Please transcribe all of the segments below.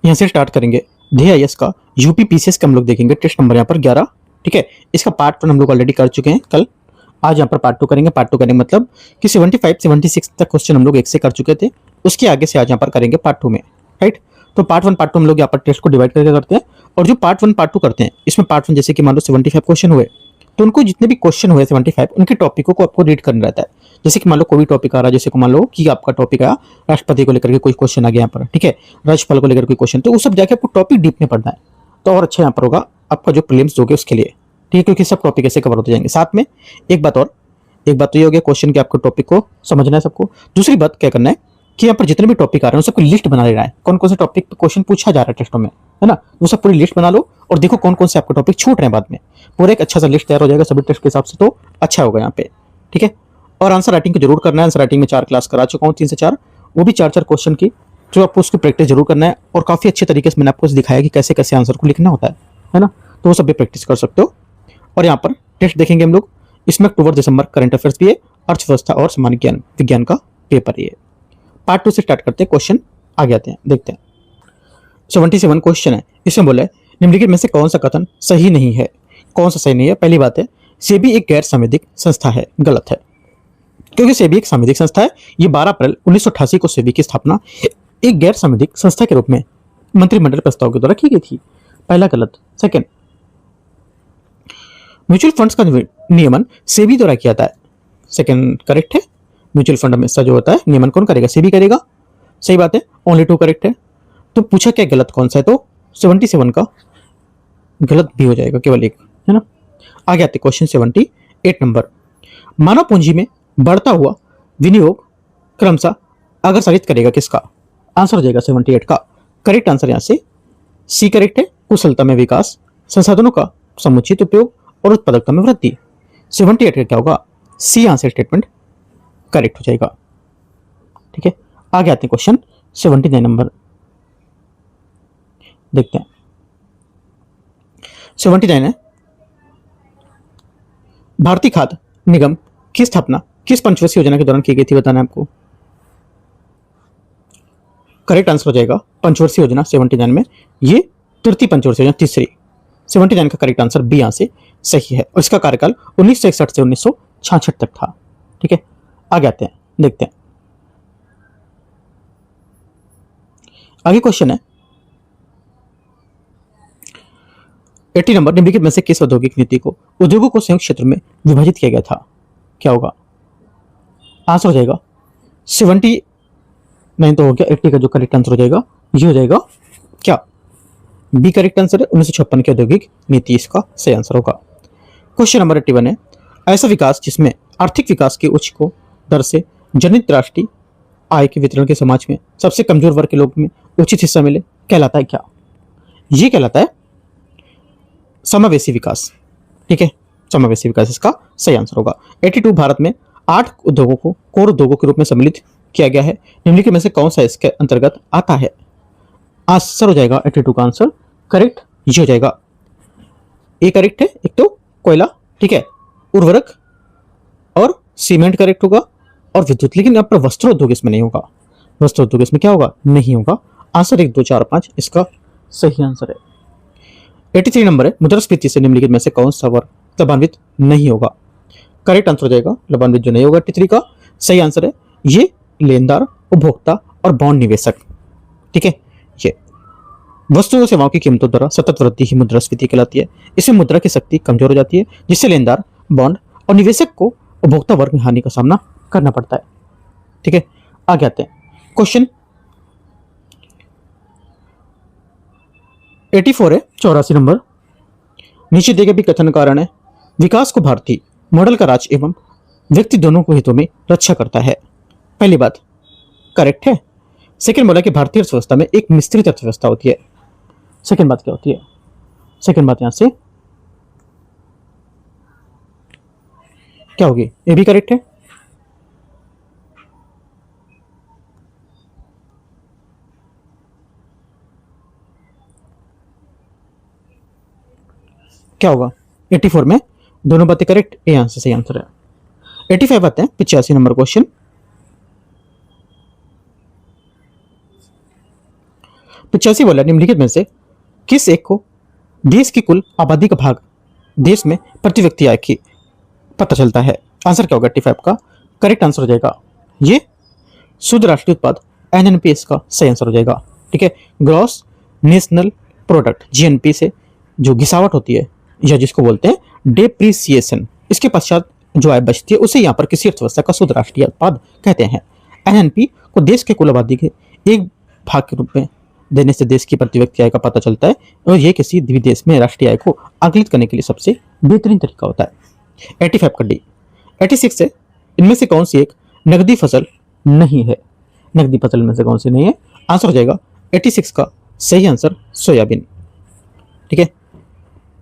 यहाँ से स्टार्ट करेंगे। DIS का यूपी पीसीएस का हम लोग देखेंगे टेस्ट नंबर यहाँ पर 11। ठीक है, इसका पार्ट 1 हम लोग ऑलरेडी कर चुके हैं कल। आज यहाँ पर पार्ट 2 करेंगे। पार्ट 2 करने मतलब कि 75 76 तक क्वेश्चन हम लोग एक से कर चुके थे, उसके आगे से आज यहाँ पर करेंगे पार्ट 2 में। राइट, तो पार्ट 1 पार्ट 2 हम लोग यहाँ पर टेस्ट को डिवाइड करके करते हैं। और जो पार्ट 1 पार्ट 2 करते हैं इसमें पार्ट 1 जैसे कि मान लो 75 क्वेश्चन हुए, तो उनको जितने भी क्वेश्चन हुए 75 उनके टॉपिकों को आपको रीड करना रहता है। जैसे कि मान लो कोई भी टॉपिक आ रहा है, जैसे कि मान लो कि आपका टॉपिक आया राष्ट्रपति को लेकर के कोई क्वेश्चन आ गया यहाँ पर, ठीक है, राज्यपाल को लेकर कोई क्वेश्चन, तो वो सब जाके आपको टॉपिक डीप में पढ़ना है, तो और अच्छा यहाँ पर होगा आपका जो प्रीलिम्स दोगे उसके लिए। ठीक है, क्योंकि सब टॉपिक ऐसे कवर होते जाएंगे। साथ में एक बात तो ये हो गया क्वेश्चन के आपको टॉपिक को समझना है सबको। दूसरी बात क्या करना है कि यहाँ पर जितने भी टॉपिक आ रहे हैं सबको लिस्ट बना लेना है, कौन कौन से टॉपिक पे क्वेश्चन पूछा जा रहा है टेस्टों में, है ना, वो सब पूरी लिस्ट बना लो और देखो कौन कौन से आपको टॉपिक छूट रहे हैं बाद में। पूरा एक अच्छा सा लिस्ट तैयार हो जाएगा सभी टेस्ट के हिसाब से, तो अच्छा होगा यहाँ पे। ठीक है, और आंसर राइटिंग को जरूर करना है। आंसर राइटिंग में 4 क्लास करा चुका हूँ, 3 से 4, वो भी 4 क्वेश्चन की, जो आपको उसकी प्रैक्टिस जरूर करना है। और काफी अच्छे तरीके से मैंने आपको दिखाया कि कैसे कैसे आंसर को लिखना होता है ना, तो वो सब भी प्रैक्टिस कर सकते हो। और यहाँ पर टेस्ट देखेंगे हम लोग, इसमें अक्टूबर दिसंबर करंट अफेयर्स भी है, अर्थव्यवस्था और सामान्य विज्ञान का पेपर ही है। पार्ट 2 से स्टार्ट करते हैं, क्वेश्चन आगे आते हैं, देखते हैं। 77 क्वेश्चन है, इसमें बोला है निम्नलिखित में से कौन सा कथन सही नहीं है। कौन सा सही नहीं है? पहली बात है सेबी एक गैर सांविधिक संस्था है। गलत है, क्योंकि सेबी एक सांविधिक संस्था है। ये 12 अप्रैल 1988 को सेबी की स्थापना एक गैर सांविधिक संस्था के रूप में मंत्रिमंडल प्रस्ताव के द्वारा की गई थी। पहला गलत। सेकंड, म्यूचुअल फंड्स का नियमन सेबी द्वारा किया जाता है। सेकंड करेक्ट है। म्यूचुअल फंड में जो होता है नियमन कौन करेगा? सेबी करेगा। सही बात है, ओनली 2 करेक्ट है। तो पूछा क्या गलत कौन सा है, तो 77 का गलत भी हो जाएगा, केवल एक, है ना। आगे आते क्वेश्चन 78 नंबर। मानव पूंजी में बढ़ता हुआ विनियोग क्रमशः अग्रसरित करेगा किसका? आंसर हो जाएगा 78 का। करेक्ट आंसर यहाँ से सी करेक्ट है। कुशलता में विकास, संसाधनों का समुचित उपयोग और उत्पादकता में वृद्धि। 78 का क्या होगा? सी आंसर स्टेटमेंट करेक्ट हो जाएगा। ठीक है, आगे आते हैं क्वेश्चन 79 नंबर, देखते हैं। 79 है, भारतीय खाद्य निगम की स्थापना किस पंचवर्षीय योजना के दौरान की गई थी? बताना है आपको। करेक्ट आंसर हो जाएगा पंचवर्षीय योजना 79 में, ये तृतीय पंचवर्षीय योजना, तीसरी। 79 का करेक्ट आंसर बी यहाँ से सही है। और इसका कार्यकाल 1961 से 1966 तक था। ठीक है, आगे आते हैं, देखते हैं। आगे क्वेश्चन है 80 नंबर। निम्नलिखित में से किस औद्योगिक नीति को उद्योगों को संयुक्त क्षेत्र में विभाजित किया गया था? क्या होगा? आंसर हो जाएगा 79 तो हो गया, 80 का जो करेक्ट आंसर हो जाएगा ये हो जाएगा क्या? बी करेक्ट आंसर है। 1956 की औद्योगिक नीति इसका सही आंसर होगा। क्वेश्चन नंबर 81 है, ऐसा विकास जिसमें आर्थिक विकास के उच्च को दर से जनित राष्ट्रीय आय के वितरण के समाज में सबसे कमजोर वर्ग के लोगों में उचित हिस्सा मिले, कहलाता है क्या? ये कहलाता है समावेशी विकास। ठीक है, समावेशी विकास इसका सही आंसर होगा। 82 भारत में 8 उद्योगों को कोर उद्योगों के रूप में सम्मिलित किया गया है। निम्नलिखित में से कौन सा इसके अंतर्गत आता है? आंसर हो जाएगा 82 का आंसर करेक्ट, ये हो जाएगा ए करेक्ट है। एक तो कोयला, ठीक है, उर्वरक और सीमेंट करेक्ट होगा, और विद्युत। लेकिन यहाँ पर वस्त्रोद्योग इसमें नहीं होगा। वस्त्रोद्योग इसमें क्या होगा? नहीं होगा। आंसर 1 2 4 5 इसका सही आंसर है। 83 नंबर है, मुद्रास्फीति से निम्नलिखित में से कौन सा वर्ग लाभान्वित नहीं होगा? करेक्ट आंसर हो जाएगा लाभान्वित जो नहीं होगा 83 का सही आंसर है ये लेनदार, उपभोक्ता और बॉन्ड निवेशक। ठीक है, ये वस्तुओं और सेवाओं की कीमतों द्वारा सतत वृद्धि ही मुद्रास्फीति कहलाती है। इसमें मुद्रा की शक्ति कमजोर हो जाती है, जिससे लेनदार, बॉन्ड और निवेशक को उपभोक्ता वर्ग में हानि का सामना करना पड़ता है। ठीक है, आगे आते हैं। क्वेश्चन 84 है, 84 नंबर। नीचे दिए गए भी कथन कारण है विकास को भारतीय मॉडल का राज्य एवं व्यक्ति दोनों को हितों में रक्षा करता है। पहली बात करेक्ट है। सेकंड बोला कि भारतीय अर्थव्यवस्था में एक मिश्रित अर्थव्यवस्था होती है। सेकंड बात क्या होती है? सेकंड बात यहां से क्या होगी? ये भी करेक्ट है। क्या होगा? 84 में दोनों बातें करेक्ट, ए आंसर सही आंसर है। 85 आते हैं 85 नंबर क्वेश्चन। 85 बोला निम्नलिखित में से किस एक को देश की कुल आबादी का भाग देश में प्रति व्यक्ति आय की पता चलता है। आंसर क्या होगा 85 का करेक्ट आंसर हो जाएगा ये शुद्ध राष्ट्रीय उत्पाद एनएनपी का सही आंसर हो जाएगा। ठीक है, ग्रॉस नेशनल प्रोडक्ट जीएनपी से जो घिसावट होती है या जिसको बोलते हैं डेप्रिसिएशन, इसके पश्चात जो आय बचती है उसे यहाँ पर किसी अर्थव्यवस्था का शुद्ध राष्ट्रीय उत्पाद कहते हैं। एनएनपी को देश के कुल आबादी के एक भाग के रूप में देने से देश की प्रति व्यक्ति आय का पता चलता है और यह किसी भी देश में राष्ट्रीय आय को आकलित करने के लिए सबसे बेहतरीन तरीका होता है। 85 का डी। 86 है इनमें से कौन सी एक नकदी फसल नहीं है? नकदी फसल में से कौन सी नहीं है? आंसर हो जाएगा 86 का सही आंसर सोयाबीन। ठीक है,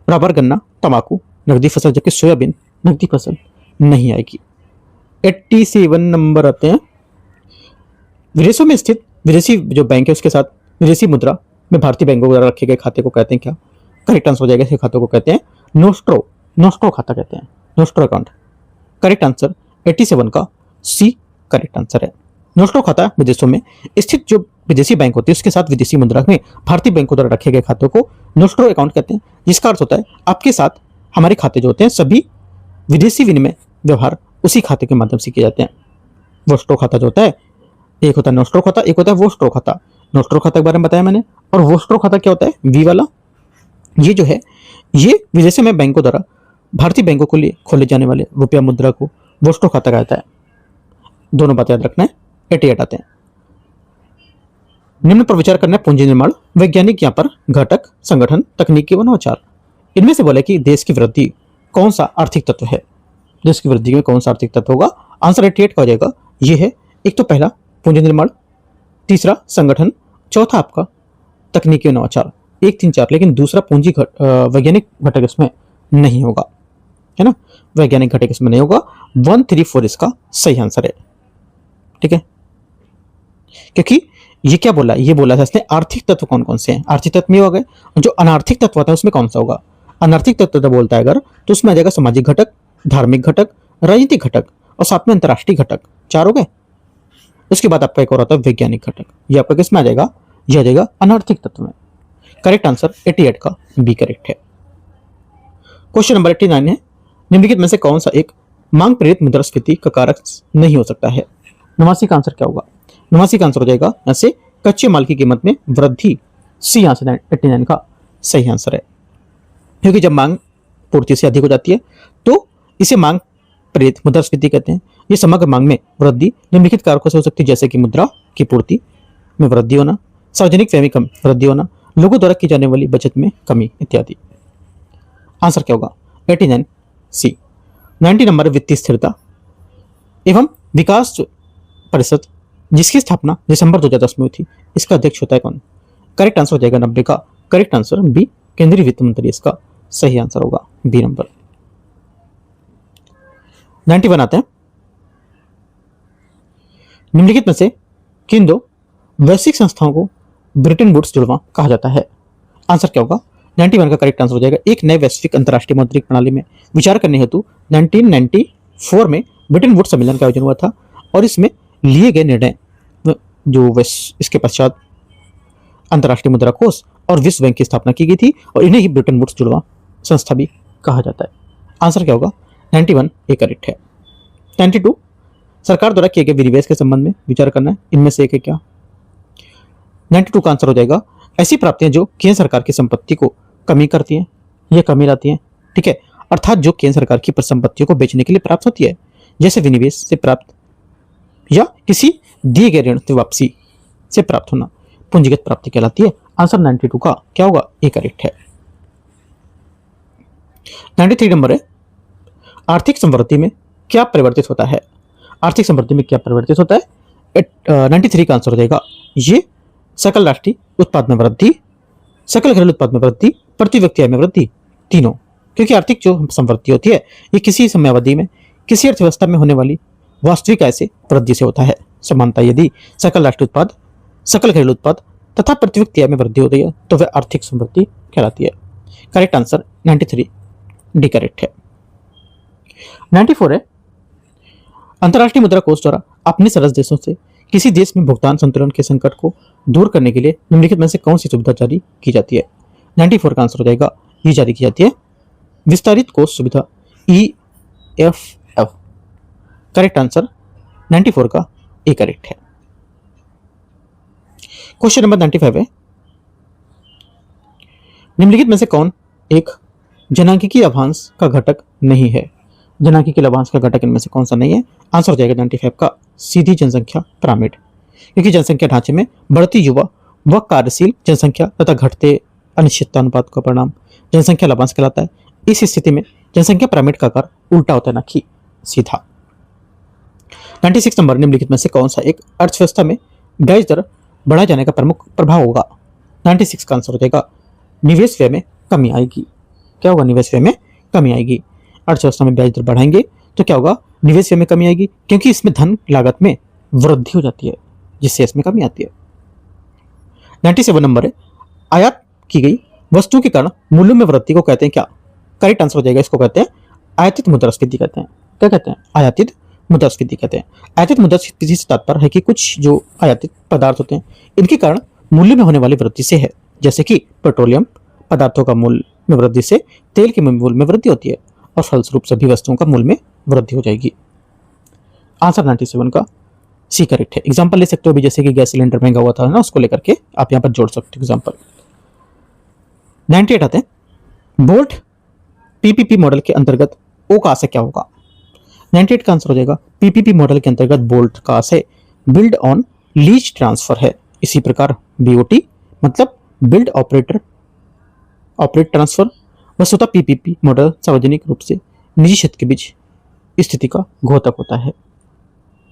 रबर, गन्ना, तंबाकू नकदी फसल, जबकि सोयाबीन नकदी फसल नहीं आएगी। 87 नंबर आते हैं विदेशों में स्थित विदेशी जो बैंक है उसके साथ विदेशी मुद्रा में भारतीय बैंकों द्वारा रखे गए खाते को कहते हैं क्या? करेक्ट आंसर हो जाएगा इस खाते को कहते हैं नोस्ट्रो खाता कहते हैं, नोस्ट्रो अकाउंट। करेक्ट आंसर 87 का सी करेक्ट आंसर है। नोस्ट्रो खाता विदेशों में स्थित जो विदेशी बैंक होती है उसके साथ विदेशी मुद्रा में भारतीय बैंकों द्वारा रखे गए खातों को नोस्ट्रो अकाउंट कहते हैं, जिसका अर्थ होता है आपके साथ हमारे खाते जो होते हैं सभी विदेशी विनिमय व्यवहार उसी खाते के माध्यम से किए जाते हैं। वोस्ट्रो खाता जो होता है, एक होता है नोस्ट्रो खाता, एक होता है वोस्ट्रो खाता। नोस्ट्रो खाता के बारे में बताया मैंने, और वोस्ट्रो खाता क्या होता है? वी वाला। ये जो है ये विदेशों में बैंकों द्वारा भारतीय बैंकों के लिए खोले जाने वाले रुपया मुद्रा को वोस्ट्रो खाता कहता है। दोनों बात याद रखना है। 88 आते हैं निम्न पर विचार करना है पूंजी निर्माण, वैज्ञानिक यहाँ पर घटक, संगठन, तकनीकी व नवाचार। इनमें से बोले कि देश की वृद्धि कौन सा आर्थिक तत्व है? देश की वृद्धि में कौन सा आर्थिक तत्व होगा? आंसर 88 का हो जाएगा ये है एक तो पहला पूंजी निर्माण, तीसरा संगठन, चौथा आपका तकनीकी नवाचार। 1, 3, 4, लेकिन दूसरा पूंजी वैज्ञानिक घटक इसमें नहीं होगा, है ना, वैज्ञानिक घटक इसमें नहीं होगा। 1, 3, 4 इसका सही आंसर है। ठीक है, क्योंकि ये क्या बोला, ये बोला था इसने आर्थिक तत्व कौन कौन से हैं। आर्थिक तत्व में हो गए, जो अनार्थिक तत्व होता है उसमें कौन सा होगा? अनार्थिक तत्व जब बोलता है अगर तो उसमें आ जाएगा सामाजिक घटक, धार्मिक घटक, राजनीतिक घटक और साथ में अंतर्राष्ट्रीय घटक। 4 हो गए। उसके बाद आपका एक और आता है वैज्ञानिक घटक। ये आपका किसमें आ जाएगा? ये आ जाएगा अनार्थिक तत्व में। करेक्ट आंसर 88 का बी करेक्ट है। क्वेश्चन नंबर 89 है निम्नलिखित में से कौन सा एक मांग प्रेरित मुद्रास्फीति का कारक नहीं हो सकता है? 89 का आंसर क्या होगा? 89 का आंसर हो जाएगा यहाँ से कच्चे माल की कीमत में वृद्धि। सी यहाँ से 89 का सही आंसर है, क्योंकि जब मांग पूर्ति से अधिक हो जाती है तो इसे मांग प्रेरित मुद्रास्फीति कहते हैं। ये समग्र मांग में वृद्धि निम्नलिखित कारकों से हो सकती है, जैसे कि मुद्रा की पूर्ति में वृद्धि होना, सार्वजनिक व्यय में कम वृद्धि होना, लोगों द्वारा की जाने वाली बचत में कमी इत्यादि। आंसर क्या होगा? 89 सी। 90 नंबर वित्तीय स्थिरता एवं विकास परिषद जिसकी स्थापना दिसंबर 2010 में हुई थी, इसका अध्यक्ष होता है कौन? करेक्ट आंसर हो जाएगा 90 का करेक्ट आंसर बी केंद्रीय वित्त मंत्री इसका सही आंसर होगा बी नंबर। 91 आते हैं निम्नलिखित में से किन दो वैश्विक संस्थाओं को ब्रिटेन वुड्स जुड़वा कहा जाता है? आंसर क्या होगा? 91 का करेक्ट आंसर हो जाएगा एक नए वैश्विक अंतर्राष्ट्रीय मौद्रिक प्रणाली में विचार करने हेतु 1994 में ब्रिटेन वुड्स सम्मेलन का आयोजन हुआ था और इसमें लिए गए निर्णय जो इसके पश्चात अंतर्राष्ट्रीय मुद्रा कोष और विश्व बैंक की स्थापना की गई थी और इन्हें ही ब्रिटेन वुड्स जुड़वा संस्था भी कहा जाता है। आंसर क्या होगा? 91 ए करेक्ट है। 92 सरकार द्वारा किए गए विनिवेश के संबंध में विचार करना है, इनमें से एक है क्या? 92 का आंसर हो जाएगा ऐसी प्राप्तियां जो केंद्र सरकार की संपत्ति को कमी करती हैं या कमी लाती हैं। ठीक है, अर्थात जो केंद्र सरकार की परिसंपत्तियों को बेचने के लिए प्राप्त होती है, जैसे विनिवेश से प्राप्त या किसी दिए गए ऋण से वापसी से प्राप्त होना पूंजीगत प्राप्ति कहलाती है। आंसर 92 का क्या होगा? ए करेक्ट है। 93 नंबर है आर्थिक समृद्धि में क्या परिवर्तित होता है? आर्थिक समृद्धि में क्या परिवर्तित होता है? 93 का आंसर हो जाएगा ये सकल राष्ट्रीय उत्पाद में वृद्धि, सकल घरेलू उत्पाद में वृद्धि, प्रति व्यक्ति आय में वृद्धि, तीनों। क्योंकि आर्थिक जो समृद्धि होती है ये किसी समयावधि में किसी अर्थव्यवस्था में होने वाली वास्तविक आय से वृद्धि से होता है। समानता यदि सकल राष्ट्रीय उत्पाद, सकल घरेलू उत्पाद तथा प्रति व्यक्ति आय में वृद्धि होती है तो वह आर्थिक समृद्धि कहलाती है। करेक्ट आंसर 93 डी करेक्ट है। 94 है अंतर्राष्ट्रीय मुद्रा कोष द्वारा अपने सदस्य देशों से किसी देश में भुगतान संतुलन के संकट को दूर करने के लिए निम्नलिखित में से कौन सी सुविधा जारी की जाती है? 94 का आंसर हो जाएगा, ये जारी की जाती है विस्तारित कोष सुविधा, EFF। करेक्ट आंसर 94 का ए करेक्ट है। क्वेश्चन नंबर 95 है, निम्नलिखित में से कौन एक जनांकिकी लाभांश का घटक नहीं है? जनांकिकी लाभांश का घटक इनमें से कौन सा नहीं है? आंसर हो जाएगा 95 का सीधी जनसंख्या पिरामिड, क्योंकि जनसंख्या ढांचे में बढ़ती युवा व कार्यशील जनसंख्या तथा घटते अनिश्चितता अनुपात का परिणाम जनसंख्या लाभांश कहलाता है। इस स्थिति में जनसंख्या पिरामिड का आकार उल्टा होता है, ना कि सीधा। 96 नंबर, निम्नलिखित में से कौन सा एक अर्थव्यवस्था में ब्याज दर बढ़ाए जाने का प्रमुख प्रभाव होगा? 96 का आंसर हो जाएगा निवेश व्यय में कमी आएगी। क्या होगा? निवेश व्यय में कमी आएगी। अर्थव्यवस्था में ब्याज दर बढ़ाएंगे तो क्या होगा? निवेश व्यय में कमी आएगी, क्योंकि इसमें धन लागत में वृद्धि हो जाती है, जिससे इसमें कमी आती है। 97 नंबर है, आयात की गई वस्तुओं के कारण मूल्यों में वृद्धि को कहते हैं क्या? करेक्ट आंसर हो जाएगा, इसको कहते हैं आयातित मुद्रास्फीति कहते हैं। क्या कहते हैं? आयातित मुद्रास्फीति कहते हैं। आयातित मुद्रास्फीति से तात्पर्य है कि कुछ जो आयातित पदार्थ होते हैं इनके कारण मूल्य में होने वाली वृद्धि से है, जैसे कि पेट्रोलियम पदार्थों का मूल्य में वृद्धि से तेल के मूल्य में वृद्धि होती है और फलस्वरूप सभी वस्तुओं का मूल्य में वृद्धि हो जाएगी। आंसर 97 का सी करेक्ट है। एग्जांपल ले सकते हो भी, जैसे कि गैस सिलेंडर महंगा हुआ था ना, उसको लेकर के आप यहां पर जोड़ सकते हो एग्जांपल। 98 आते हैं, बोल्ट पीपीपी मॉडल के अंतर्गत ओ का आशय क्या होगा? 98 का आंसर हो जाएगा पीपीपी मॉडल के अंतर्गत बोल्ट का आशय बिल्ड ऑन लीज ट्रांसफर है। इसी प्रकार बीओटी मतलब बिल्ड ऑपरेट ट्रांसफर। वस्तुतः पीपीपी मॉडल सार्वजनिक रूप से निजी क्षेत्र के बीच स्थिति का घोतक होता है।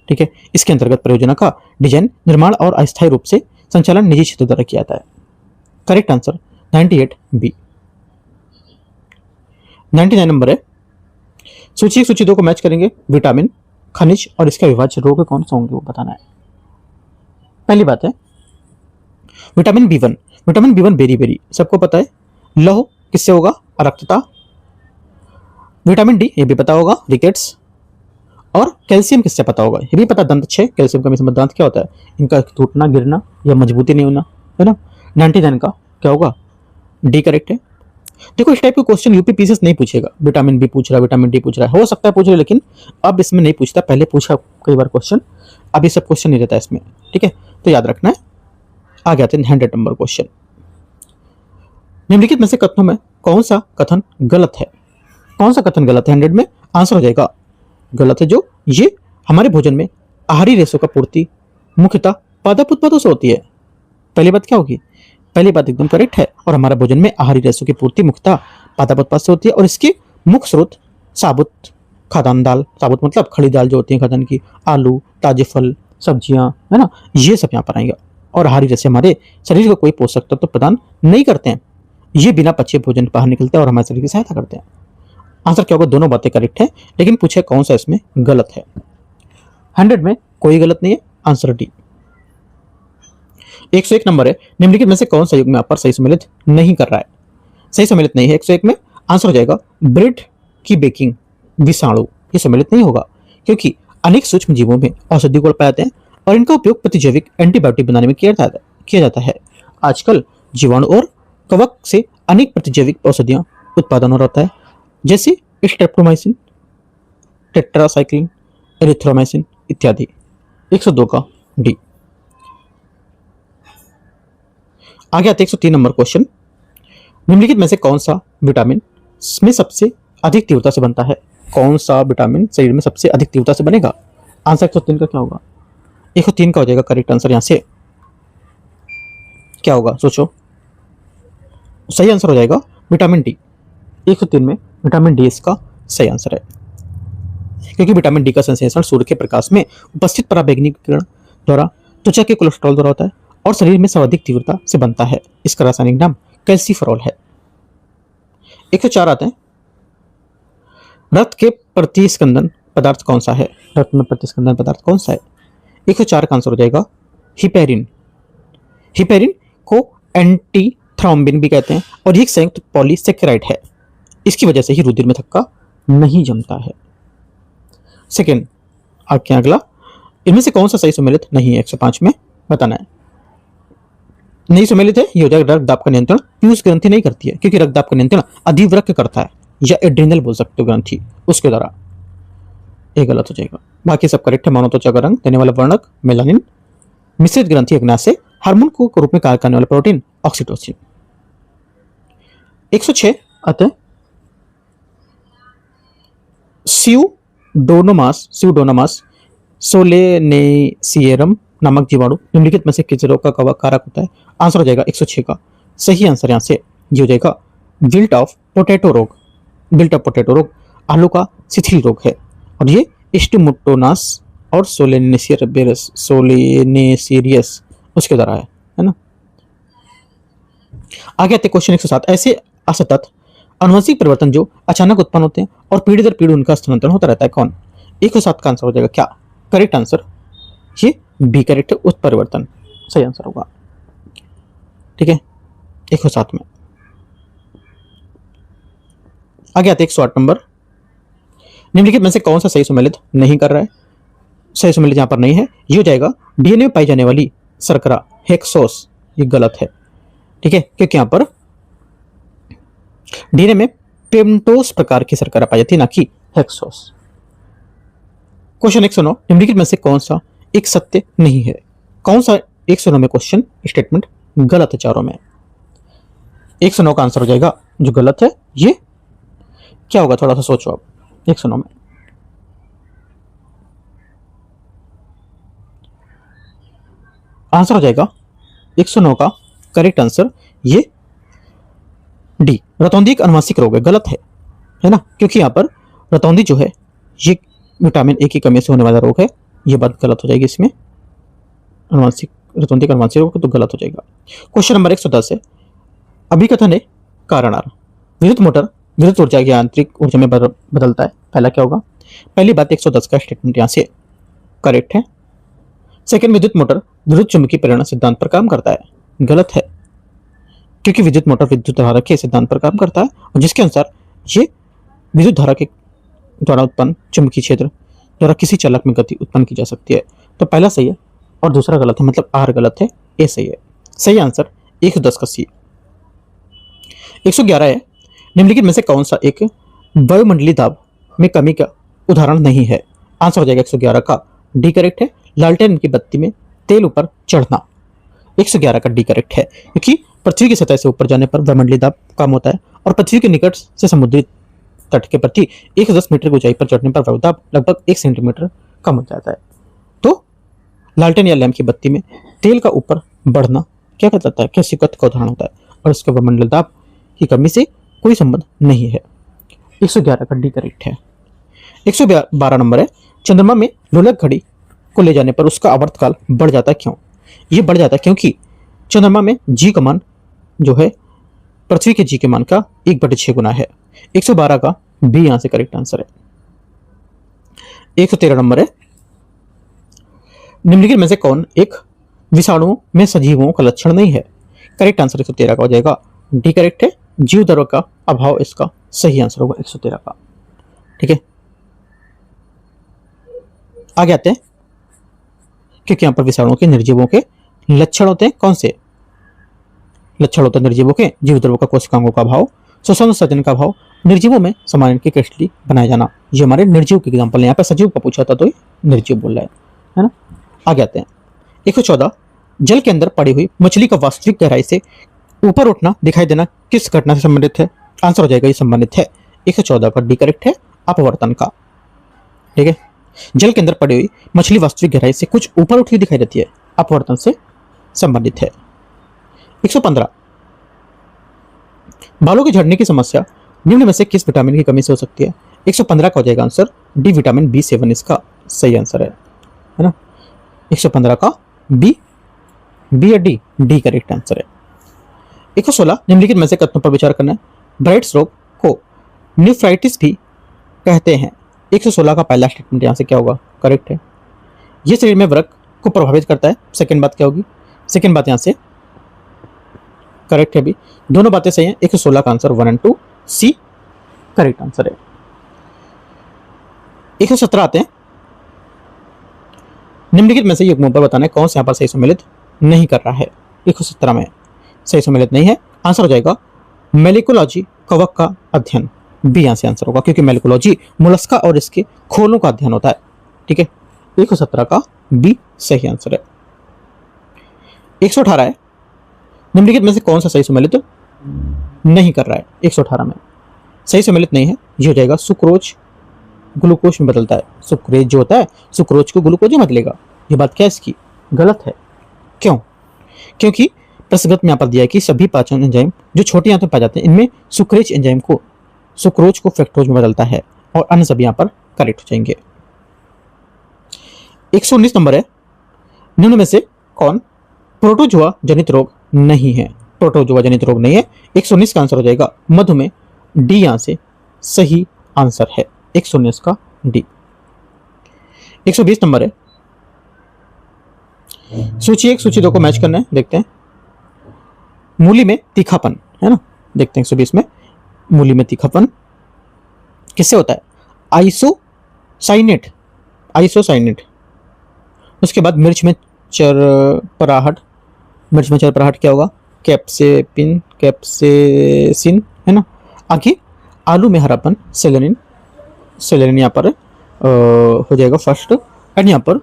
ठीक है, इसके अंतर्गत परियोजना का डिजाइन, निर्माण और अस्थायी रूप से संचालन निजी क्षेत्र द्वारा किया जाता है। Correct answer 98 B. 99 नंबर है, सूची 1 सूची 2 को मैच करेंगे। विटामिन, खनिज और इसका विभाज्य रोग कौन सा होंगे वो बताना है। पहली बात है विटामिन बी1। विटामिन बी1 बेरी सबको पता है। लौह किससे होगा? अरक्तता। विटामिन डी ये भी पता होगा, रिकेट्स। और कैल्शियम किससे पता होगा? ये भी पता, दंत क्षय। कैल्शियम कमी से दांत क्या होता है? इनका टूटना, गिरना या मजबूती नहीं होना, है ना। 99 का क्या होगा? डी करेक्ट है। देखो, इस टाइप के क्वेश्चन यूपी पीसीएस नहीं पूछेगा। विटामिन बी पूछ रहा है, विटामिन डी पूछ रहा है, हो सकता है पूछ रहे, लेकिन अब इसमें नहीं पूछता। पहले पूछा कई बार क्वेश्चन, अब ये सब क्वेश्चन नहीं रहता इसमें। ठीक है, तो याद रखना है। आगे आते हैं 100 नंबर क्वेश्चन। निम्नलिखित में से कथनों में कौन सा कथन गलत है? कौन सा कथन गलत है 100 में? आंसर हो जाएगा गलत है जो ये हमारे भोजन में आहारी रेशों का पूर्ति मुख्यतः पादप उत्पादों से होती है। पहली बात क्या होगी? पहली बात एकदम करेक्ट है, और हमारे भोजन में आहारी रेशों की पूर्ति मुख्यतः पादप उत्पाद से होती है, और इसके मुख्य स्रोत साबुत खाद्यान्न दाल, साबुत मतलब खड़ी दाल जो होती है खाद्यान्न की, आलू, ताजे फल, सब्जियां, है ना, ये सब यहाँ पर आएंगे। और आहारी रेशे हमारे शरीर को कोई पोषक तत्व प्रदान नहीं करते हैं, ये बिना पचे भोजन बाहर निकलते हैं और हमारे शरीर की सहायता करते हैं। आंसर क्या होगा? दोनों बातें करेक्ट है, लेकिन पूछे कौन सा इसमें गलत है। 100 में कोई गलत नहीं है, आंसर डी। 101 नंबर है, निम्नलिखित में से कौन सा युग्म यहाँ पर सही सम्मिलित नहीं कर रहा है? सही सम्मिलित नहीं है 101 में। आंसर हो जाएगा ब्रेड की बेकिंग विषाणु, ये सम्मिलित नहीं होगा, क्योंकि अनेक सूक्ष्म जीवों में औषधि गुण पाए जाते हैं और इनका उपयोग प्रतिजैविक एंटीबायोटिक बनाने में किया जाता है। आजकल जीवाणु और कवक से अनेक प्रतिजैविक औषधियां उत्पादन हो रहा है, जैसे स्ट्रेप्टोमाइसिन, टेट्रासाइक्लिन, एरिथ्रोमाइसिन इत्यादि। 102 का डी। आगे आते 103 नंबर क्वेश्चन। निम्नलिखित में से कौन सा विटामिन में सबसे अधिक तीव्रता से बनता है? कौन सा विटामिन शरीर में सबसे अधिक तीव्रता से बनेगा? आंसर 103 का क्या होगा? 103 का हो जाएगा करेक्ट आंसर। यहां से क्या होगा सोचो, सही आंसर हो जाएगा विटामिन डी। 103 में विटामिन डी इसका सही आंसर है, क्योंकि विटामिन डी का संश्लेषण सूर्य के प्रकाश में उपस्थित पराबैंगनी किरण द्वारा त्वचा के कोलेस्ट्रॉल द्वारा होता है और शरीर में सर्वाधिक तीव्रता से बनता है। इसका रासायनिक नाम कैल्सीफेरॉल है। 104 आते हैं, रक्त के प्रतिस्पंदन पदार्थ कौन सा है? रक्त में प्रतिस्पंदन पदार्थ कौन सा है? 104 का आंसर हो जाएगा हिपेरिन। हिपेरिन को एंटी थ्रोम्बिन भी कहते हैं और ये एक संयुक्त पॉलीसेकेराइड है। इसकी वजह से ही रुधिर में थक्का नहीं जमता है। सेकेंड, आगे अगला इनमें से कौन सा सही सुमेलित नहीं है 105 में बताना है। नहीं सुमेलित है ये हो जाएगा रक्त दाब का नियंत्रण पीयूष ग्रंथि नहीं करती है, क्योंकि रक्त दाब का नियंत्रण अधिवृक्क करता है या एड्रिनल बोल सकते हो ग्रंथि उसके द्वारा, ये गलत हो जाएगा। बाकी सब करेक्ट है। मानवत्वचा का रंग देने वाला वर्णक मेलानिन, मिश्रित ग्रंथि अग्नाशय, हार्मोन को रूप में कार्य करने वाला प्रोटीन ऑक्सीटोसिन। 106 आते हैं स्यूडोनोमास सोलेनेसियरम नामक जीवाणु निम्नलिखित में से किस रोग का कारक होता है। आंसर हो जाएगा 106 का सही आंसर यहां से ये हो जाएगा विल्ट ऑफ पोटैटो रोग। विल्ट ऑफ पोटैटो रोग आलू का शिथिल रोग है और ये स्टिमुटोनास और सोलेनेसियस उसके द्वारा है ना। आगे आते क्वेश्चन 107 ऐसे असतत अनुवंशिक परिवर्तन जो अचानक उत्पन्न होते हैं और पीढ़ी दर पीढ़ी उनका स्थानांतरण होता रहता है कौन। 107 का आंसर हो जाएगा क्या करेक्ट आंसर ये बी करेक्ट उत्परिवर्तन सही आंसर होगा। ठीक है 107 में। आगे आते 108 नंबर निम्नलिखित में से कौन सा सही सुमेलित नहीं कर रहा है। सही सुमेलित यहां पर नहीं है ये हो जाएगा डीएनए में पाई जाने वाली शर्करा हेक्सोस ये गलत है। ठीक है क्योंकि यहां पर डीएनए में पेप्टोस प्रकार की शर्करा पाई जाती है ना कि हेक्सोस। क्वेश्चन 109 निम्नलिखित में से कौन सा एक सत्य नहीं है। कौन सा 109 में क्वेश्चन स्टेटमेंट गलत है चारों में। 109 का आंसर हो जाएगा जो गलत है ये क्या होगा थोड़ा सा सोचो आप। 109 में आंसर हो जाएगा 109 का करेक्ट आंसर ये डी रतौंधी अनुवांशिक रोग है। गलत है ना क्योंकि यहां पर रतौंधी जो है ये विटामिन ए की कमी से होने वाला रोग है। ये बात गलत हो जाएगी इसमें अनुवांशिक रतौंधी का अनुवांशिक रोग तो गलत हो जाएगा। क्वेश्चन नंबर 110 है अभिकथन है कारणार विद्युत मोटर विद्युत ऊर्जा की यांत्रिक ऊर्जा में बदलता है। पहला क्या होगा पहली बात 110 का स्टेटमेंट यहां से करेक्ट है। सेकंड विद्युत मोटर विद्युत चुंबकीय प्रेरणा सिद्धांत पर काम करता है। गलत है क्योंकि विद्युत मोटर विद्युत धारा के सिद्धांत पर काम करता है और जिसके अनुसार ये विद्युत धारा के द्वारा उत्पन्न चुंबकीय क्षेत्र द्वारा किसी चालक में गति उत्पन्न की जा सकती है। तो पहला सही है और दूसरा गलत है मतलब आर गलत है ए सही है। सही आंसर 110 का सी। 111 है निम्नलिखित में से कौन सा एक वायुमंडलीय दाब में कमी का उदाहरण नहीं है। आंसर हो जाएगा 111 का डी करेक्ट है लालटेन की बत्ती में तेल ऊपर चढ़ना। 111 का डी करेक्ट है क्योंकि पृथ्वी की सतह से ऊपर जाने पर वायुमंडलीय दाब कम होता है और पृथ्वी के निकट से समुद्री तट के प्रति 110 मीटर की ऊंचाई पर चढ़ने पर वायु दाब लगभग 1 सेंटीमीटर कम हो जाता है। तो लालटेन या लैंप की बत्ती में तेल का ऊपर बढ़ना क्या कहलाता है कैसी कथ का उदाहरण होता है और इसके वायुमंडलीय दाब की कमी से कोई संबंध नहीं है। 111 का डी करेक्ट है। 112 नंबर है चंद्रमा में लोलक घड़ी को ले जाने पर उसका आवर्तकाल बढ़ जाता है क्यों। ये बढ़ जाता है क्योंकि चंद्रमा में जी का मान जो है पृथ्वी के जी के मान का 1/6 गुना है। 112 का बी यहां से करेक्ट आंसर है। 113 नंबर है निम्नलिखित में से कौन एक विषाणुओं में सजीवों का लक्षण नहीं है। करेक्ट आंसर 113 का हो जाएगा डी करेक्ट है जीव दरों का अभाव इसका सही आंसर होगा 113 का। ठीक है आगे आते हैं क्योंकि यहां पर विषाणुओं के निर्जीवों के लक्षण होते हैं। कौन से लक्षण होते हैं निर्जीवों के जीव द्रव्यों का कोशिकांगों का अभाव श्वसन सजन का अभाव निर्जीवों में सामान्य की क्रिस्टली बनाया जाना। ये हमारे निर्जीव के एग्जाम्पल है। यहाँ पे सजीव का पूछा था तो ये निर्जीव बोल रहा है ना। आगे आते हैं 114 जल के अंदर पड़ी हुई मछली का वास्तविक गहराई से ऊपर उठना दिखाई देना किस घटना से संबंधित है। आंसर हो जाएगा ये संबंधित है 114 का डी करेक्ट है अपवर्तन का। ठीक है जल के अंदर पड़ी हुई मछली वास्तविक गहराई से कुछ ऊपर उठी दिखाई देती है अपवर्तन से संबंधित है। 115 बालों के झड़ने की समस्या निम्न में से किस विटामिन की कमी से हो सकती है। 115 का हो जाएगा आंसर डी विटामिन B7 इसका सही आंसर है ना। 115 का बी या डी डी करेक्ट आंसर है। 116 निम्नलिखित में से कथनों पर विचार करना है। ब्राइट्स रोग को न्यूफ्राइटिस भी कहते हैं। 116 का पहला स्टेटमेंट यहाँ से क्या होगा करेक्ट है। ये शरीर में व्रक को प्रभावित करता है। सेकंड बात क्या होगी सेकंड बात यहाँ से करेक्ट है भी दोनों बातें सही हैं। 116 का आंसर 1 और 2 सी करेक्ट आंसर है। 117 आते हैं निम्नलिखित में से युग्मों पर बताना है कौन से यहाँ पर सही सम्मिलित नहीं कर रहा है। 117 में सही सम्मिलित नहीं है। आंसर हो जाएगा मेलिकोलॉजी, कवक का अध्ययन। बी यहाँ से आंसर होगा, क्योंकि मेलिकोलॉजी मोलस्का और इसके खोलों का अध्ययन होता है। ठीक है, 117 का बी सही आंसर है। 118 है, निम्नलिखित में से कौन सा सही सम्मिलित नहीं कर रहा है। 118 में सही सम्मिलित नहीं है, ये हो जाएगा सुक्रोज ग्लूकोज में बदलता है। सुक्रेज जो होता है सुक्रोज को ग्लूकोज में बदलेगा। ये बात क्या है इसकी, गलत है। क्यों? क्योंकि प्रश्नगत में यहाँ पर दिया है कि सभी पाचन एंजाइम जो छोटी आंतों में पाए जाते हैं, इनमें सुक्रेज एंजाइम को सुक्रोज को फ्रक्टोज में बदलता है, और अन्य सभी यहाँ पर करेक्ट हो जाएंगे। 119 नंबर है, निम्न में से कौन प्रोटोजोआ जनित रोग नहीं है। प्रोटोजोआ जनित रोग नहीं है। 119 का आंसर हो जाएगा मधुमेह। डी यहाँ से सही आंसर है। 119 का डी। 120 नंबर है, सूची 1 सूची 2 को मैच करना है। देखते हैं, मूली में तीखापन है ना, देखते हैं 120 में मूली में तीखापन किससे होता है। Isocyanate, isocyanate. उसके बाद मिर्च में चरपराहट, मिर्च में चरपराहट क्या होगा, कैप्सेपिन, कैप्सेसिन है ना। आगे आलू में हरापन, सेलेनिन, सेलेनिन यहाँ पर हो जाएगा फर्स्ट। एंड यहाँ पर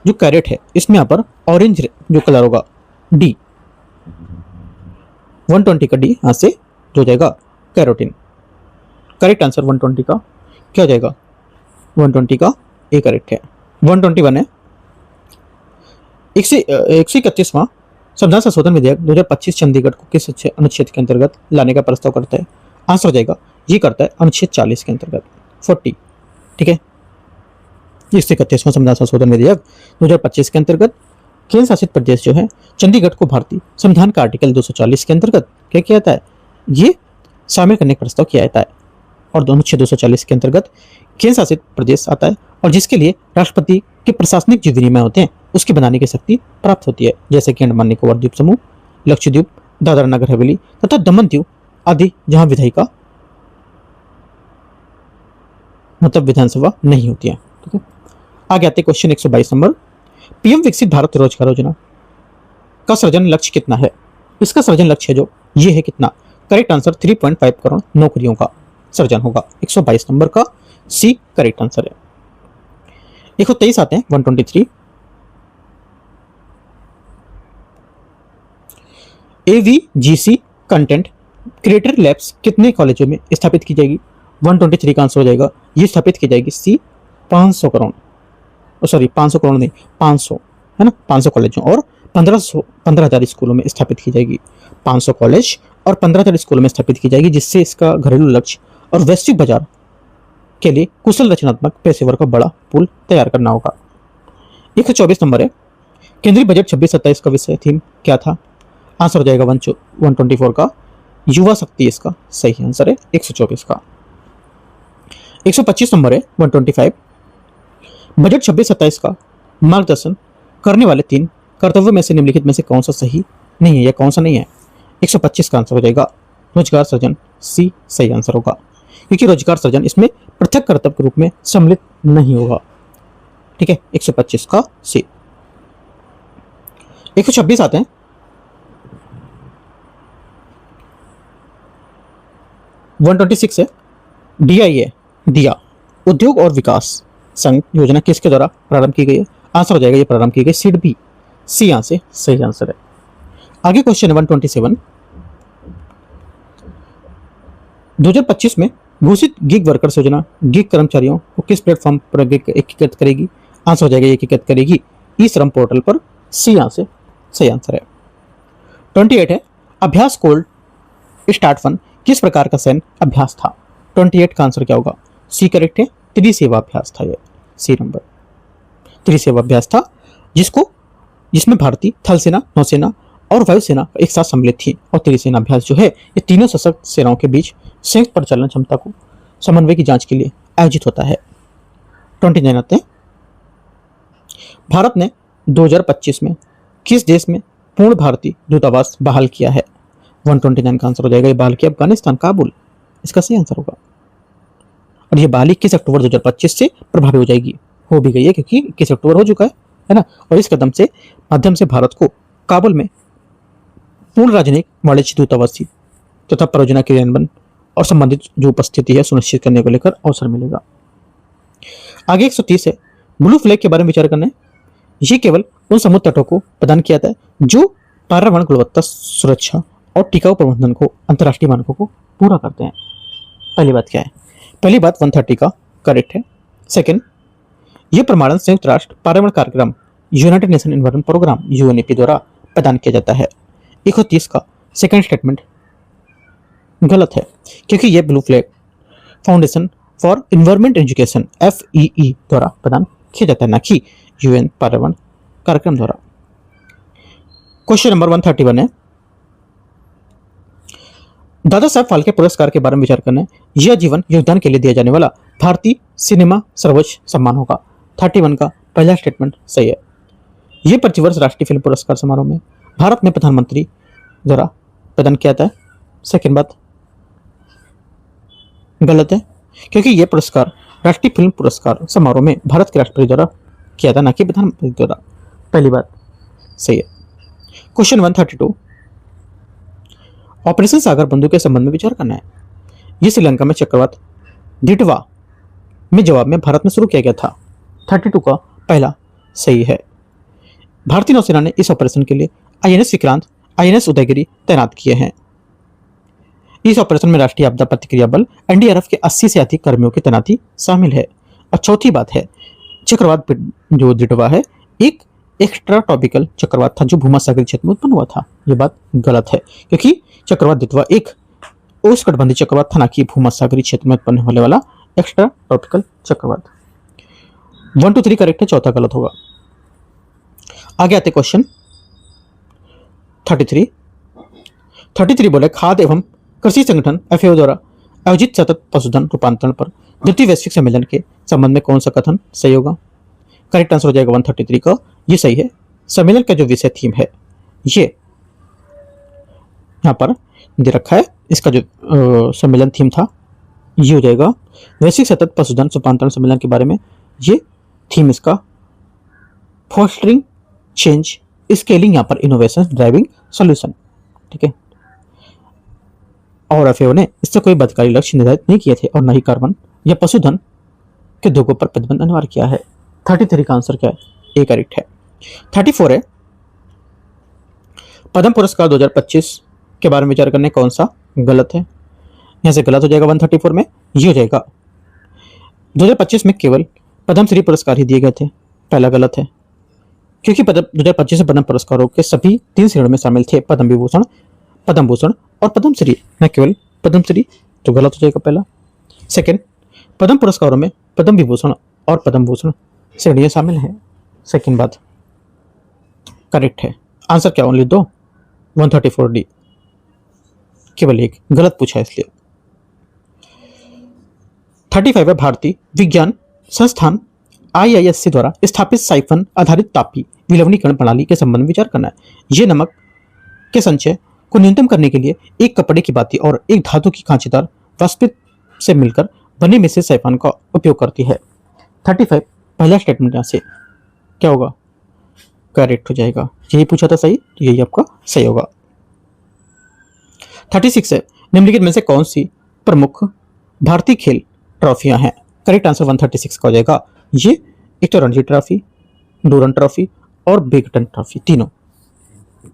जो कैरेट है इसमें यहाँ पर ऑरेंज जो कलर होगा, डी 120 का डी यहाँ से जो हो जाएगा कैरोटीन। करेक्ट आंसर 120 का क्या हो जाएगा, 120 का ए करेक्ट है। 121 है, 131वां संविधान संशोधन विधेयक 2025 चंडीगढ़ को किस अनुच्छेद के अंतर्गत लाने का प्रस्ताव करता है। आंसर हो जाएगा ये करता है अनुच्छेद 40 के अंतर्गत 40। ठीक है, 131वां संविधान संशोधन विधेयक 2025 के अंतर्गत केंद्र शासित प्रदेश जो है चंडीगढ़ को भारतीय संविधान का आर्टिकल 240 के अंतर्गत क्या किया जाता है, ये शामिल करने का प्रस्ताव किया जाता है। और अनुच्छेद 240 के अंतर्गत केंद्र शासित प्रदेश आता है, और जिसके लिए राष्ट्रपति के प्रशासनिक जो विनियम होते हैं उसकी बनाने की शक्ति प्राप्त होती है, जैसे कि अंडमान निकोबार द्वीप समूह, लक्षद्वीप, दादरा नगर हवेली तथा दमन दीव आदि, जहां विधायी का मतलब विधानसभा नहीं होती है। ठीक है, आगे आते क्वेश्चन 122 नंबर, पीएम विकसित भारत रोजगार योजना का सृजन लक्ष्य कितना है। इसका सृजन लक्ष्य जो ये है कितना, करेक्ट आंसर 3.5 करोड़ नौकरियों का सृजन होगा। 122 नंबर का सी करेक्ट आंसर है। 123 आते हैं 123, एवीजीसी कंटेंट क्रिएटर लैब्स कितने कॉलेजों में स्थापित की जाएगी। 123 का आंसर हो जाएगा ये स्थापित की जाएगी सी 500 करोड़, सॉरी 500 करोड़ नहीं 500 है ना, 500 कॉलेजों और 15,000 स्कूलों में स्थापित की जाएगी। 500 कॉलेज और 15,000 स्कूलों में स्थापित की जाएगी, जिससे इसका घरेलू लक्ष्य और वैश्विक बाजार के लिए कुशल रचनात्मक पेशेवर का बड़ा पूल तैयार करना होगा। 124 नंबर है, केंद्रीय बजट 26-27 का विषय थीम क्या था। आंसर हो जाएगा 124 का युवा शक्ति, इसका सही आंसर है 124 का। 125 नंबर है 125, बजट 26-27 का मार्गदर्शन करने वाले 3 कर्तव्यों में से निम्नलिखित में से कौन सा सही नहीं है या कौन सा नहीं है। 125 का आंसर हो जाएगा रोजगार सृजन, सी सही आंसर होगा, क्योंकि रोजगार सृजन इसमें पृथक कर्तव्य के रूप में सम्मिलित नहीं होगा। ठीक है, 125 का सी। 126 आते हैं, है DIA, दिया उद्योग और विकास संघ योजना किसके द्वारा प्रारंभ की गई है। आंसर हो जाएगा ये प्रारंभ की गई सीड बी, सी यहां से सही आंसर है। आगे क्वेश्चन 127, 2025 में घोषित गिग वर्कर्स योजना गिग कर्मचारियों को किस प्लेटफॉर्म पर एकीकृत करेगी। आंसर हो जाएगा एकीकृत करेगी ई श्रम पोर्टल पर, सी यहां से सही आंसर है। 28 है, अभ्यास कोल्ड स्टार्ट फन किस प्रकार का सैन्य अभ्यास था। 28 का आंसर क्या होगा, सी करेक्ट है, त्रिसेवा अभ्यास था ये, सी नंबर त्रिसेवा अभ्यास था, जिसमें भारतीय थल सेना, नौसेना और वायुसेना एक साथ सम्मिलित थी। और त्रिसेना अभ्यास जो है ये तीनों सशक्त सेनाओं के बीच संयुक्त परिचालन क्षमता को समन्वय की जांच के लिए आयोजित होता है। 29 आते हैं, भारत ने 2025 में किस देश में पूर्ण भारतीय दूतावास बहाल किया है। 129 का आंसर हो जाएगा ये बहाल किया अफगानिस्तान, काबुल, इसका सही आंसर होगा। और ये बहाली 21 अक्टूबर 2025 से प्रभावी हो जाएगी, हो भी गई है क्योंकि 21 अक्टूबर हो चुका है, है ना। और इस कदम से माध्यम से भारत को काबुल में पूर्ण राजनयिक वाणिज्य दूतावासी तथा परियोजना क्रियान्वयन और संबंधित जो उपस्थिति है सुनिश्चित करने को लेकर अवसर मिलेगा। आगे 130 है, ब्लू फ्लैग के बारे में विचार करना है। ये केवल उन समुद्र तटों को प्रदान किया जाता है जो पर्यावरण गुणवत्ता सुरक्षा और टिकाऊ प्रबंधन को अंतर्राष्ट्रीय मानकों को पूरा करते हैं। पहली बात क्या है? पहली बात 130 का करेक्ट है। सेकंड, ये प्रमाणन संयुक्त राष्ट्र पर्यावरण कार्यक्रम United Nation Environment Programme UNEP द्वारा प्रदान किया जाता है। 130 का सेकंड स्टेटमेंट गलत है क्योंकि यह blue flag foundation for environment education FEE द्वारा प्रदान किया जाता है, ना कि यूएन पर्यावरण कार्यक्रम द्वारा। क्वेश्चन नंबर 131 है, दादा साहब फाल्के पुरस्कार के बारे में विचार करना है। यह जीवन योगदान के लिए दिया जाने वाला भारतीय सिनेमा सर्वोच्च सम्मान होगा। 31 का पहला स्टेटमेंट सही है। यह प्रतिवर्ष राष्ट्रीय फिल्म पुरस्कार समारोह में भारत में प्रधानमंत्री द्वारा प्रदान किया जाता है। सेकंड बात गलत है क्योंकि यह पुरस्कार राष्ट्रीय फिल्म पुरस्कार समारोह में भारत के राष्ट्रपति द्वारा किया था, ना कि प्रधानमंत्री द्वारा। पहली बात सही है। क्वेश्चन 132, ऑपरेशन सागर बंधु के संबंध में विचार करना है। यह श्रीलंका में चक्रवात दिटवा में जवाब में भारत में शुरू किया गया था। 32 का पहला सही है। भारतीय नौसेना ने इस ऑपरेशन के लिए INS विक्रांत, INS उदयगिरी तैनात किए हैं। इस ऑपरेशन में राष्ट्रीय आपदा प्रतिक्रिया बल NDRF के 80 से अधिक कर्मियों की तैनाती शामिल है। और चौथी बात है, चक्रवात जो दिटवा है एक एक्स्ट्रा टॉपिकल चक्रवात था जो भूमध्यसागरीय क्षेत्र में उत्पन्न हुआ था। यह बात गलत है क्योंकि चक्रवात दिटवा एक उष्णकटिबंधीय चक्रवात था, ना कि भूमध्यसागरीय क्षेत्र में उत्पन्न होने वाला एक्स्ट्रा टॉपिकल चक्रवात। 1 2 3 करेक्ट है, चौथा गलत होगा। आगे आते क्वेश्चन 33 बोले खाद्य एवं कृषि संगठन FAO द्वारा आयोजित सतत पशुधन रूपांतरण पर द्वितीय वैश्विक सम्मेलन के संबंध में कौन सा कथन सही होगा? करेक्ट आंसर हो जाएगा 133 का, ये सही है। सम्मेलन का जो विषय थीम है ये यहाँ पर दे रखा है। इसका जो सम्मेलन थीम था ये हो जाएगा वैश्विक सतत पशुधन रूपांतरण सम्मेलन के बारे में। ये थीम इसका फोस्टरिंग चेंज स्केलिंग यहाँ पर इनोवेशन ड्राइविंग सॉल्यूशन, ठीक है। और FAO ने इससे कोई बदकारी लक्ष्य निर्धारित नहीं किए थे और न ही कार्बन या पशुधन के उद्योगों पर प्रतिबंध अनिवार्य किया है। 33 का आंसर क्या है? ए करेक्ट है। 34 है, पद्म पुरस्कार 2025 के बारे में विचार करने कौन सा गलत है? यहां से गलत हो जाएगा 134 में, ये हो जाएगा 2025 में केवल पद्मश्री पुरस्कार ही दिए गए थे। पहला गलत है क्योंकि 2025 में पद्म पुरस्कारों के सभी 3 श्रेणियों में शामिल थे, पद्म विभूषण, पद्म भूषण और पद्मश्री, न केवल पद्मश्री, तो गलत हो जाएगा पहला। सेकंड, पद्म पुरस्कारों में पद्म विभूषण और पद्म भूषण श्रेणियां शामिल हैं। सेकंड बात करेक्ट है। आंसर क्या? ओनली 2, 134 डी, केवल एक गलत पूछा इसलिए। 35 है, भारतीय विज्ञान संस्थान IISc द्वारा स्थापित साइफन आधारित तापी विलवनीकरण प्रणाली के संबंध में विचार करना है। यह नमक के संचय को न्यूनतम करने के लिए एक कपड़े की बाती और एक धातु की खांचेदार वाष्पित से मिलकर बने मिश्रित साइफन का उपयोग करती है। 35 पहला स्टेटमेंट यहां से क्या होगा? करेक्ट हो जाएगा। यही पूछा था सही, तो यही आपका सही होगा। 36 है, निम्नलिखित में से कौन सी प्रमुख भारतीय खेल ट्रॉफियां हैं? करेक्ट आंसर 136 का हो जाएगा। ये एक तो रणजी ट्रॉफी, डूरन ट्रॉफी और बेगटन ट्रॉफी, तीनों,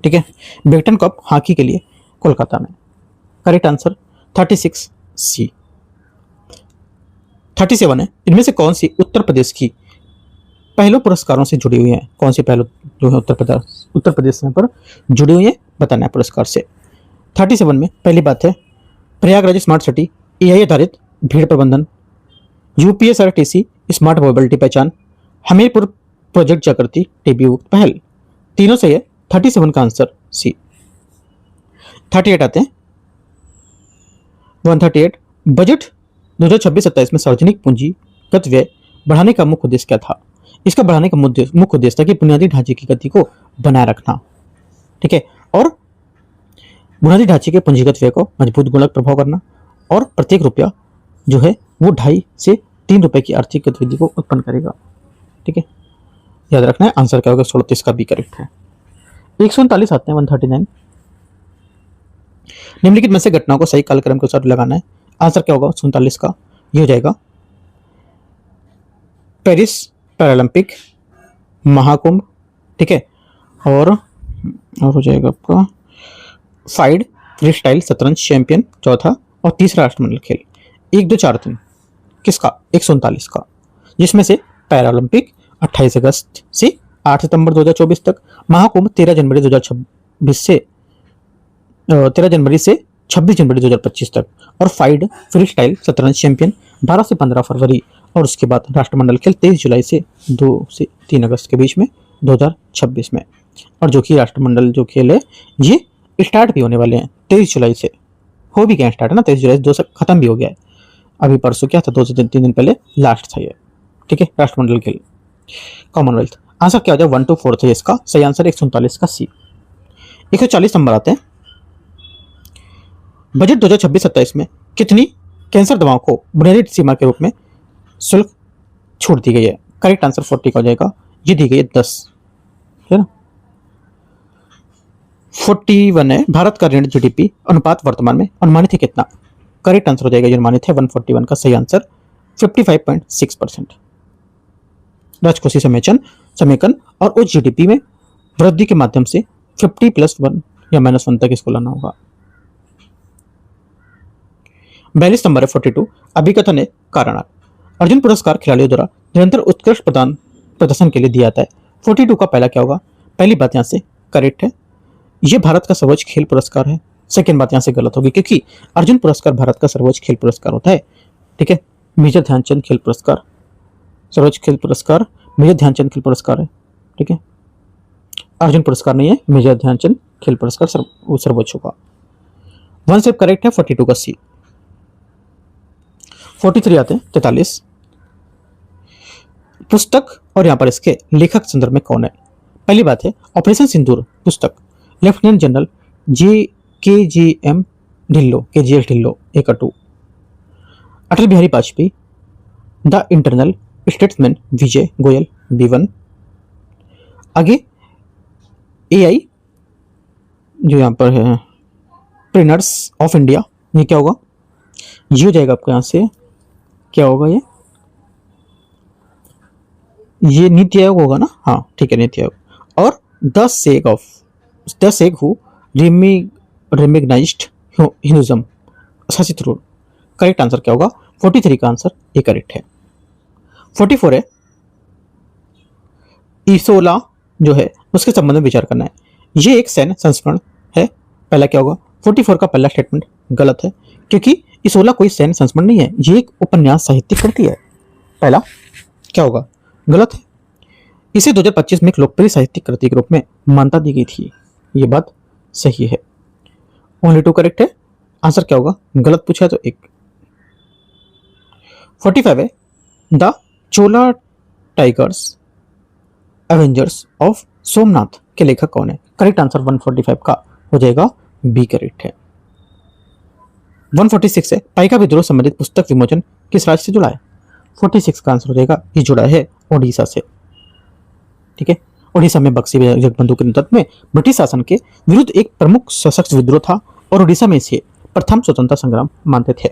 ठीक है। बेगटन कप हॉकी के लिए कोलकाता में। करेक्ट आंसर 36 सी। 37 है, इनमें से कौन सी उत्तर प्रदेश की पहलों पुरस्कारों से जुड़ी हुई है? कौन सी पहलों जो है उत्तर प्रदेश पर जुड़ी हुई है बताना है पुरस्कार से। 37 में पहली बात है प्रयागराज स्मार्ट सिटी AI आधारित भीड़ प्रबंधन, UPSRTC स्मार्ट मोबिलिटी पहचान, हमीरपुर प्रोजेक्ट जागृति टीबी मुक्त पहल, तीनों सही है। 37 का आंसर सी। 38 आते हैं 138, बजट 2026-27 में सार्वजनिक पूंजीगत व्यय बढ़ाने का मुख्य उद्देश्य क्या था? इसका बढ़ाने का मुख्य उद्देश्य था कि बुनियादी ढांचे की गति को बनाए रखना, ठीक है, और बुनियादी ढांचे के पूंजीगत व्यय को मजबूत गुणक प्रभाव करना और प्रत्येक रुपया जो है वो 2.5 से 3 रुपए की आर्थिक गतिविधि को उत्पन्न करेगा, ठीक है। याद रखना है। आंसर क्या होगा 138 का बी करेक्ट है। 139 आते हैं 139। निम्नलिखित में से घटनाओं को सही कालक्रम के अनुसार लगाना है। आंसर क्या होगा 139 का, ये हो जाएगा पेरिस पैरालंपिक, महाकुंभ, ठीक है, और हो जाएगा आपका फाइड फ्री स्टाइल शतरंज चैंपियन चौथा, और तीसरा राष्ट्रमंडल खेल 1 2 4 3 किसका 139 का, जिसमें से पैरालंपिक 28 अगस्त से 8 सितंबर 2024 तक, महाकुंभ 13 जनवरी 2026 से 13 जनवरी से 26 जनवरी 2025 तक, और फाइड फ्री स्टाइल शतरंज चैंपियन 12 से 15 फरवरी, और उसके बाद राष्ट्रमंडल खेल 23 जुलाई से 2 से 3 अगस्त के बीच में 2026 में। और जो कि राष्ट्रमंडल जो खेल है ये स्टार्ट भी होने वाले हैं 23 जुलाई से, हो भी गया स्टार्ट है ना, 23 जुलाई से 2 से खत्म भी हो गया है। अभी परसों क्या था 2 से 3 दिन पहले लास्ट था ये, ठीक है, राष्ट्रमंडल खेल कॉमनवेल्थ। आंसर क्या हो जाए 1 2 4 था इसका, सही आंसर 139 का सी। 140 नंबर आते हैं। बजट 2026-27 में कितनी कैंसर दवाओं को बुनियादी सीमा के रूप में शुल्क छूट दी गई है? करेक्ट आंसर 40 का हो जाएगा, ये दी गई है 10, है ना। 41 है। भारत का ऋण जीडीपी अनुपात वर्तमान में अनुमानित है कितना? करेक्ट आंसर हो जाएगा ये अनुमानित है 141 का, सही आंसर 55.6%। राजकोषीय समेकन और उच्च जीडीपी में वृद्धि के माध्यम से 50+1 या -1 तक इसको लाना होगा। 42 नंबर है 42। अभिकथन है कारणार्थ। अर्जुन पुरस्कार खिलाड़ियों द्वारा निरंतर उत्कृष्ट प्रदर्शन के लिए दिया जाता है। 42 का पहला क्या होगा? पहली बात यहाँ से करेक्ट है, ये भारत का सर्वोच्च खेल पुरस्कार है। सेकंड बात यहाँ से गलत होगी क्योंकि अर्जुन पुरस्कार भारत का सर्वोच्च खेल पुरस्कार होता है, ठीक है। मेजर ध्यानचंद खेल पुरस्कार सर्वोच्च खेल पुरस्कार मेजर ध्यानचंद खेल पुरस्कार है, ठीक है। अर्जुन पुरस्कार नहीं है, मेजर ध्यानचंद खेल पुरस्कार सर्वोच्च होगा। 1 से करेक्ट है 42 का सी। 43 आते हैं 43। पुस्तक और यहां पर इसके लेखक संदर्भ में कौन है? पहली बात है ऑपरेशन सिंदूर पुस्तक lieutenant general KGM Dhillon KGS Dhillon एकटू। Atal Bihari Vajpayee the internal statesman Vijay Goyal B1। आगे AI जो यहां पर है प्रिनर्स ऑफ इंडिया, ये क्या होगा? ये हो जाएगा आपको यहां से क्या होगा? ये नीति आयोग होगा ना, हाँ ठीक है नीति आयोग। और the sage who recognized Hinduism शासित रूल। करेक्ट आंसर क्या होगा? 43 का आंसर ये करेक्ट है। 44 है इसोला जो है उसके संबंध में विचार करना है। ये एक सैन्य संस्करण है। पहला क्या होगा? 44 का पहला स्टेटमेंट गलत है क्योंकि इसोला कोई सैन्य संस्करण नहीं है, ये एक उपन्यास साहित्यिक कृति है। पहला क्या होगा? गलत है। इसे 2025 में एक लोकप्रिय साहित्यिक कृति के रूप में मान्यता दी गई थी, ये बात सही है। ओनली 2 करेक्ट है। आंसर क्या होगा? गलत पूछा तो 1। 45 है the Chola tigers Avengers of Somnath के लेखक कौन है? करेक्ट आंसर 145 का हो जाएगा बी करेक्ट है। 146 है पाइका विद्रोह संबंधित पुस्तक विमोचन किस राज्य से जुड़ा है? 46 का आंसर हो जाएगा ये जुड़ा है ओडिशा से, ठीक है। ओडिशा में बक्सी जगबंधु के नेतृत्व में ब्रिटिश शासन के विरुद्ध एक प्रमुख सशक्त विद्रोह था और ओडिशा में इसे प्रथम स्वतंत्रता संग्राम मानते थे।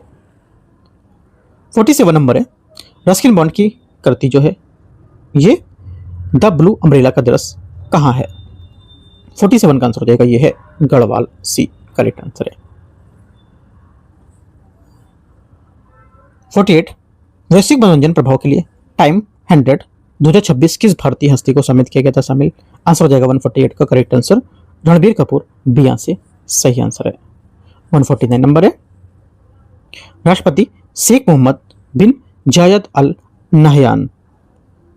47 नंबर है रस्किन बॉन्ड की कृति जो है ये द ब्लू अम्ब्रेला का दृश्य कहाँ है? 47 का आंसर हो जाएगा ये है गढ़वाल, सी करेक्ट आंसर है। 48 वैश्विक मनोरंजन प्रभाव के लिए टाइम 100 2026 किस भारतीय हस्ती को सम्मिलित किया गया था शामिल? आंसर हो जाएगा 148 का correct answer Ranbir Kapoor, B यहाँ से सही आंसर है। 149 नंबर है राष्ट्रपति शेख मोहम्मद बिन जायद अल नहयान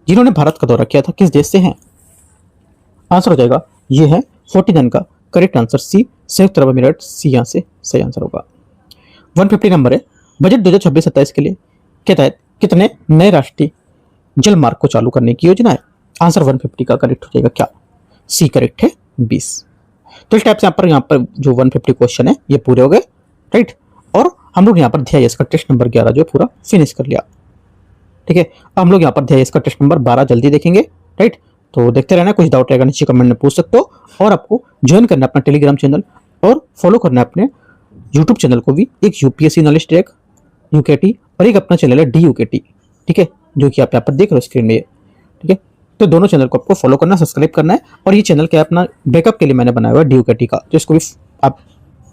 जिन्होंने भारत का दौरा किया था किस देश से हैं? आंसर हो जाएगा ये है 49 का करेक्ट आंसर सी संयुक्त अरब अमीरात, सी यहाँ से सही आंसर होगा। 150 नंबर है बजट 2026-27 के लिए के तहत कितने नए राष्ट्रीय जल मार्ग को चालू करने की योजना है? आंसर 150 का करेक्ट हो जाएगा क्या? सी करेक्ट है 20। तो इस टाइप से यहाँ पर जो 150 क्वेश्चन है ये पूरे हो गए, राइट। और हम लोग यहाँ पर अध्याय का टेस्ट नंबर 11 जो पूरा फिनिश कर लिया, ठीक है। हम लोग यहाँ पर अध्याय का टेस्ट नंबर 12 जल्दी देखेंगे, राइट। तो देखते रहना, कुछ डाउट रहेगा नीचे कमेंट में पूछ सकते हो। और आपको ज्वाइन करना है अपना टेलीग्राम चैनल और फॉलो करना है अपने यूट्यूब चैनल को भी, एक यूपीएससी नॉलेज ट्रैक यूकेटी और एक अपना चैनल है डी यूकेटी, ठीक है, जो कि आप यहाँ पर देख रहे हो स्क्रीन में, ठीक है। तो दोनों चैनल को आपको फॉलो करना, सब्सक्राइब करना है। और ये चैनल क्या है, अपना बैकअप के लिए मैंने बनाया हुआ है डी यूकेटी का, तो इसको भी आप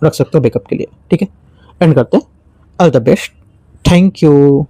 रख सकते हो बैकअप के लिए, ठीक है। एंड करते हैं, all the best, thank you.